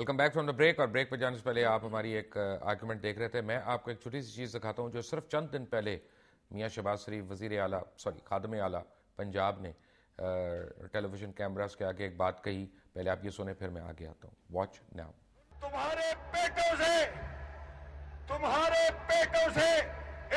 Welcome back from the break. اور break پہ جانے سے پہلے آپ ہماری ایک آرگومنٹ دیکھ رہے تھے. میں آپ کو ایک چھوٹی سی چیز دکھاتا ہوں جو صرف چند دن پہلے میاں شہباز شریف وزیر اعلیٰ خادم اعلیٰ پنجاب نے ٹیلی ویژن کیمراز کے آگے ایک بات کہی. پہلے آپ یہ سنیں پھر میں آگے آتا ہوں. Watch now. تمہارے پیٹوں سے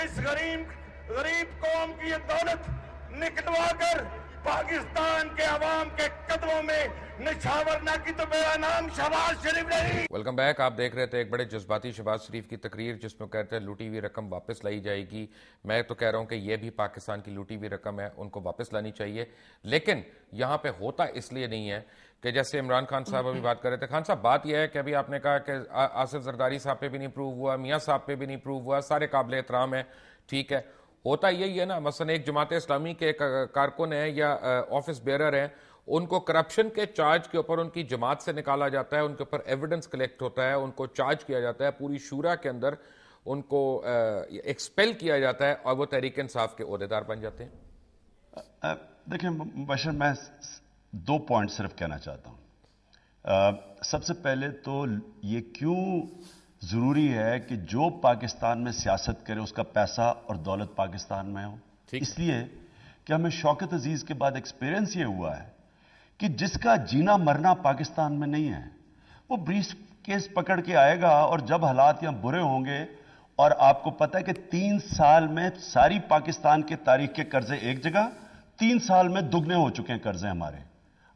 اس غریب قوم کی یہ دولت نکلوا کر پاکستان کے عوام کے قدموں میں نچھاور نہ کی تو میرا نام شہباز شریف نہیں. Welcome back. آپ دیکھ رہے تھے ایک بڑے جذباتی شہباز شریف کی تقریر جس میں کہتے ہیں لوٹی ہوئی رقم واپس لائی جائے گی. میں تو کہہ رہا ہوں کہ یہ بھی پاکستان کی لوٹی ہوئی رقم ہے, ان کو واپس لانی چاہیے. لیکن یہاں پہ ہوتا اس لیے نہیں ہے کہ جیسے عمران خان صاحب ابھی بات کر رہے تھے. خان صاحب بات یہ ہے کہ ابھی آپ نے کہا کہ آصف زرداری صاحب پہ بھی نہیں پروو ہوا, میاں صاحب پہ بھی نہیں پروو ہوا, سارے قابل احترام ہیں, ٹھیک ہے. ہوتا یہی ہے نا, مثلا ایک جماعت اسلامی کے کارکن ہیں یا آفس بیئرر ہیں, ان کو کرپشن کے چارج کے اوپر ان کی جماعت سے نکالا جاتا ہے, ان کے اوپر ایویڈنس کلیکٹ ہوتا ہے, ان کو چارج کیا جاتا ہے, پوری شورا کے اندر ان کو ایکسپیل کیا جاتا ہے اور وہ تحریک انصاف کے عہدیدار بن جاتے ہیں. دیکھیں مبشر, میں 2 پوائنٹ صرف کہنا چاہتا ہوں. سب سے پہلے تو یہ کیوں ضروری ہے کہ جو پاکستان میں سیاست کرے اس کا پیسہ اور دولت پاکستان میں ہو. اس لیے کہ ہمیں شوکت عزیز کے بعد ایکسپیرینس یہ ہوا ہے کہ جس کا جینا مرنا پاکستان میں نہیں ہے وہ بریف کیس پکڑ کے آئے گا, اور جب حالات یہاں برے ہوں گے, اور آپ کو پتہ ہے کہ 3 سال میں ساری پاکستان کے تاریخ کے قرضے ایک جگہ 3 سال میں دگنے ہو چکے ہیں قرضے ہمارے.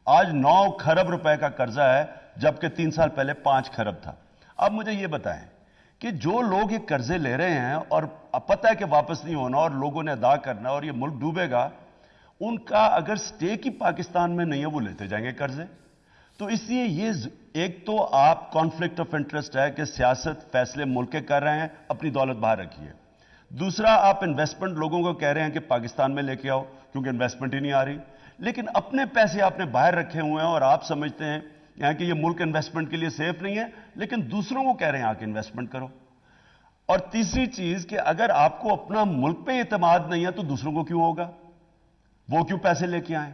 آج 9 کھرب روپے کا قرضہ ہے جبکہ 3 سال پہلے 5 کھرب تھا. اب مجھے یہ بتائیں کہ جو لوگ یہ قرضے لے رہے ہیں اور پتہ ہے کہ واپس نہیں ہونا اور لوگوں نے ادا کرنا اور یہ ملک ڈوبے گا, ان کا اگر سٹیک ہی پاکستان میں نہیں ہے وہ لیتے جائیں گے قرضے. تو اس لیے یہ ایک تو آپ کانفلکٹ آف انٹرسٹ ہے کہ سیاست فیصلے ملک کے کر رہے ہیں, اپنی دولت باہر رکھیے. دوسرا, آپ انویسٹمنٹ لوگوں کو کہہ رہے ہیں کہ پاکستان میں لے کے آؤ کیونکہ انویسٹمنٹ ہی نہیں آ رہی, لیکن اپنے پیسے آپ نے باہر رکھے ہوئے ہیں اور آپ سمجھتے ہیں کہ یہ ملک انویسٹمنٹ کے لیے سیف نہیں ہے, لیکن دوسروں کو کہہ رہے ہیں آ کے انویسٹمنٹ کرو. اور تیسری چیز کہ اگر آپ کو اپنا ملک پہ اعتماد نہیں ہے تو دوسروں کو کیوں ہوگا, وہ کیوں پیسے لے کے آئیں.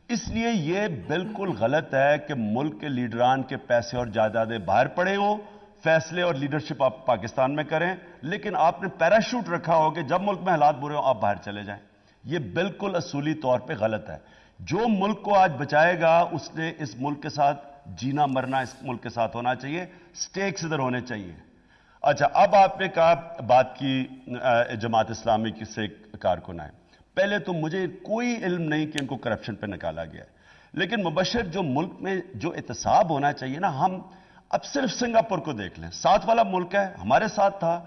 اس لیے یہ بالکل غلط ہے کہ ملک کے لیڈران کے پیسے اور جائیدادیں باہر پڑے ہوں, فیصلے اور لیڈرشپ آپ پاکستان میں کریں, لیکن آپ نے پیراشوٹ رکھا ہو کہ جب ملک میں حالات برے ہوں آپ باہر چلے جائیں. یہ بالکل اصولی طور پہ غلط ہے. جو ملک کو آج بچائے گا اس نے اس ملک کے ساتھ جینا مرنا اس ملک کے ساتھ ہونا چاہیے, سٹیکس ادھر ہونے چاہیے. اچھا, اب آپ نے کہا بات کی جماعت اسلامی کی سے کارکن آئے. پہلے تو مجھے کوئی علم نہیں کہ ان کو کرپشن پہ نکالا گیا ہے, لیکن مبشر جو ملک میں جو احتساب ہونا چاہیے نا, ہم اب صرف سنگاپور کو دیکھ لیں, 7 والا ملک ہے, ہمارے ساتھ تھا,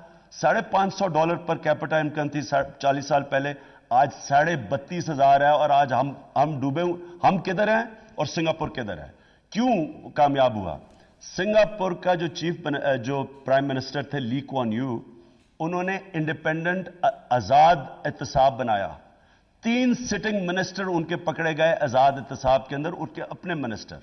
$550 پر کیپٹا انکم تھی 40 سال پہلے, آج 32,500 ہے, اور آج ہم ڈوبے, ہم کدھر ہیں اور سنگاپور کدھر ہے. کیوں کامیاب ہوا؟ سنگاپور کا جو پرائم منسٹر تھے لی کوان یو, انہوں نے انڈیپینڈنٹ آزاد احتساب بنایا. 3 سٹنگ منسٹر ان کے پکڑے گئے آزاد احتساب کے اندر, ان کے اپنے منسٹر.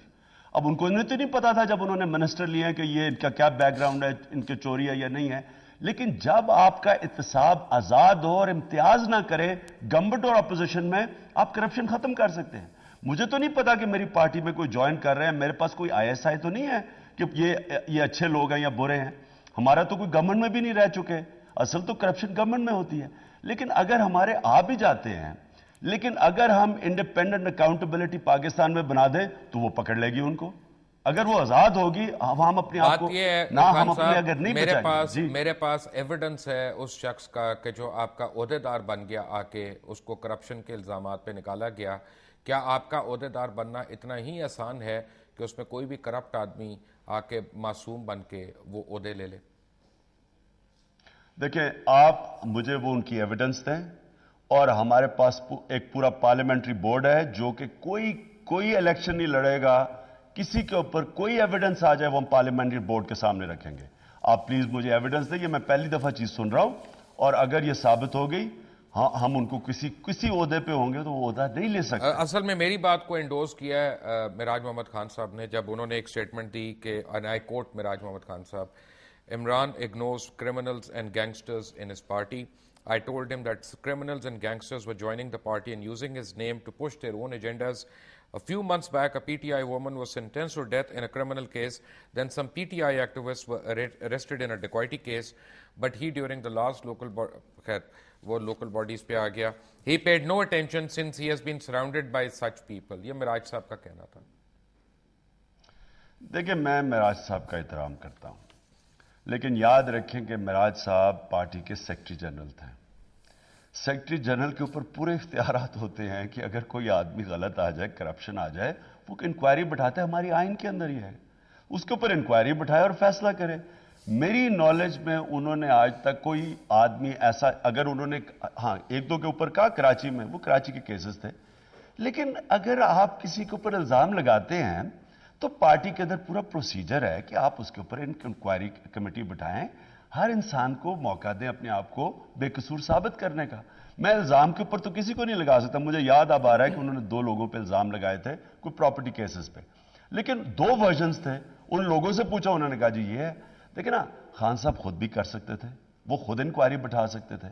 اب ان کو تو نہیں پتا تھا جب انہوں نے منسٹر لیے کہ یہ ان کا کیا بیک گراؤنڈ ہے, ان کی چوری ہے یا نہیں ہے, لیکن جب آپ کا احتساب آزاد ہو اور امتیاز نہ کرے گورنمنٹ اور اپوزیشن میں, آپ کرپشن ختم کر سکتے ہیں. مجھے تو نہیں پتا کہ میری پارٹی میں کوئی جوائن کر رہے ہیں, میرے پاس کوئی ISI تو نہیں ہے کہ یہ اچھے لوگ ہیں یا برے ہیں. ہمارا تو کوئی گورنمنٹ میں بھی نہیں رہ چکے, اصل تو کرپشن گورنمنٹ میں ہوتی ہے. لیکن اگر ہمارے آ بھی جاتے ہیں, لیکن اگر ہم انڈیپینڈنٹ اکاؤنٹیبلٹی پاکستان میں بنا دیں تو وہ پکڑ لے گی ان کو. اگر وہ آزاد ہوگی, ہم اپنے آپ کو ہم اپنے اگر نہیں بچائیں. میرے پاس ایویڈنس ہے اس شخص کا کہ جو آپ کا عہدیدار بن گیا آ کے, اس کو کرپشن کے الزامات پہ نکالا گیا. کیا آپ کا عہدیدار بننا اتنا ہی آسان ہے کہ اس میں کوئی بھی کرپٹ آدمی آ کے معصوم بن کے وہ عہدے لے لے؟ دیکھیں, آپ مجھے وہ ان کی ایویڈنس دیں, اور ہمارے پاس ایک پورا پارلیمنٹری بورڈ ہے جو کہ کوئی الیکشن نہیں لڑے گا, کسی کے اوپر کوئی ایویڈنس آ جائے وہ ہم پارلیمنٹری بورڈ کے سامنے رکھیں گے. آپ پلیز مجھے ایویڈنس دیں, یہ میں پہلی دفعہ چیز سن رہا ہوں, اور اگر یہ ثابت ہو گئی ہم ان کو کسی عہدے پہ ہوں گے تو وہ عہدہ نہیں لے سکتے. اصل میں میری بات کو انڈوز کیا ہے معراج محمد خان صاحب نے, جب انہوں نے ایک سٹیٹمنٹ دی کہ آئی کوٹ معراج محمد خان صاحب, Imran ignores criminals and gangsters in his party. I told him that criminals and gangsters were joining the party and using his name to push their own agendas. A few months back, a PTI woman was sentenced to death in a criminal case. Then some PTI activists were arrested in a dacoity case. But he, during the last local bodies pe aa gaya. He paid no attention since he has been surrounded by such people. یہ مراج صاحب کا کہنا تھا. دیکھیں میں مراج صاحب کا احترام کرتا ہوں لیکن یاد رکھیں کہ مراج صاحب پارٹی کے سیکرٹری جنرل تھے. سیکرٹری جنرل کے اوپر پورے اختیارات ہوتے ہیں کہ اگر کوئی آدمی غلط آ جائے کرپشن آ جائے وہ انکوائری بٹھاتا ہے. ہماری آئین کے اندر ہی ہے اس کے اوپر انکوائری بٹھائے اور فیصلہ کرے. میری نالج میں انہوں نے آج تک کوئی آدمی ایسا اگر انہوں نے ہاں ایک دو کے اوپر کہا کراچی میں وہ کراچی کے کیسز تھے لیکن اگر آپ کسی کے اوپر الزام لگاتے ہیں تو پارٹی کے اندر پورا پروسیجر ہے کہ آپ اس کے اوپر انکوائری کمیٹی بٹھائیں. ہر انسان کو موقع دیں اپنے آپ کو بے قصور ثابت کرنے کا. میں الزام کے اوپر تو کسی کو نہیں لگا سکتا. مجھے یاد اب آ رہا ہے کہ انہوں نے 2 لوگوں پہ الزام لگائے تھے کوئی پراپرٹی کیسز پہ لیکن 2 ورژنز تھے. ان لوگوں سے پوچھا انہوں نے کہا جی یہ ہے. دیکھیں نا خان صاحب خود بھی کر سکتے تھے وہ خود انکوائری بٹھا سکتے تھے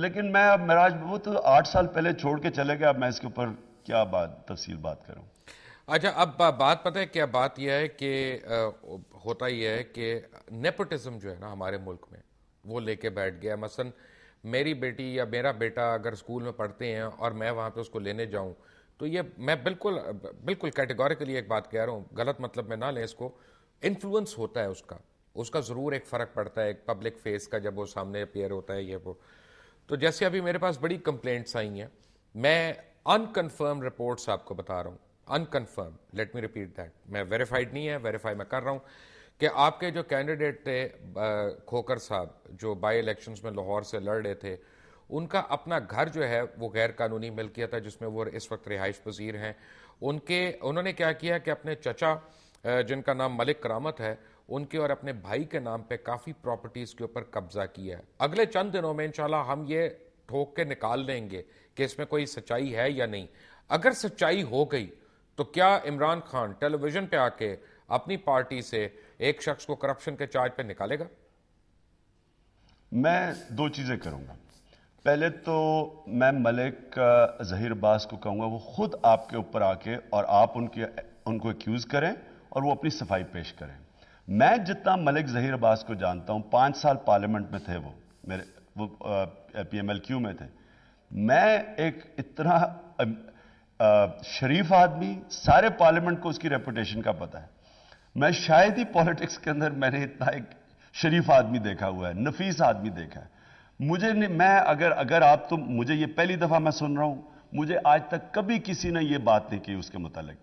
لیکن میں اب مراج وہ تو 8 سال پہلے چھوڑ کے چلے گئے. اب میں اس کے اوپر کیا تفصیل بات کروں. اچھا اب بات پتہ ہے کیا بات یہ ہے کہ ہوتا یہ ہے کہ نیپوٹزم جو ہے نا ہمارے ملک میں وہ لے کے بیٹھ گیا. مثلا میری بیٹی یا میرا بیٹا اگر اسکول میں پڑھتے ہیں اور میں وہاں پہ اس کو لینے جاؤں تو یہ میں بالکل کیٹیگوریکلی ایک بات کہہ رہا ہوں غلط مطلب میں نہ لیں اس کو. انفلوئنس ہوتا ہے اس کا ضرور ایک فرق پڑتا ہے ایک پبلک فیس کا جب وہ سامنے اپیئر ہوتا ہے یہ وہ. تو جیسے ابھی میرے پاس بڑی کمپلینٹس آئی ہیں میں انکنفرم رپورٹس آپ کو بتا رہا ہوں. انکنفرم لیٹ می ریپیٹ دیٹ میں ویریفائڈ نہیں ہے ویریفائی میں کر رہا ہوں کہ آپ کے جو کینڈیڈیٹ تھے کھوکر صاحب جو بائی الیکشنز میں لاہور سے لڑ رہے تھے ان کا اپنا گھر جو ہے وہ غیر قانونی ملکیت ہے جس میں وہ اس وقت رہائش پذیر ہیں. انہوں نے کیا کیا کہ اپنے چچا جن کا نام ملک کرامت ہے ان کے اور اپنے بھائی کے نام پہ کافی پراپرٹیز کے اوپر قبضہ کیا ہے. اگلے چند دنوں میں انشاءاللہ ہم یہ ٹھوک کے نکال لیں گے کہ اس میں کوئی سچائی ہے یا نہیں. اگر سچائی ہو گئی تو کیا عمران خان ٹیلی ویژن پہ آ کے اپنی پارٹی سے ایک شخص کو کرپشن کے چارج پہ نکالے گا؟ میں 2 چیزیں کروں گا. پہلے تو میں ملک ظہیر عباس کو کہوں گا وہ خود آپ کے اوپر آ کے اور آپ ان کو ایکیوز کریں اور وہ اپنی صفائی پیش کریں. میں جتنا ملک ظہیر عباس کو جانتا ہوں 5 سال پارلیمنٹ میں تھے وہ پی ایم ایل کیو میں تھے. میں ایک اتنا شریف آدمی سارے پارلیمنٹ کو اس کی ریپوٹیشن کا پتہ ہے. میں شاید ہی پالیٹکس کے اندر میں نے اتنا ایک شریف آدمی دیکھا ہوا ہے نفیس آدمی دیکھا ہے. میں اگر آپ مجھے یہ پہلی دفعہ میں سن رہا ہوں مجھے آج تک کبھی کسی نے یہ بات نہیں کی اس کے متعلق.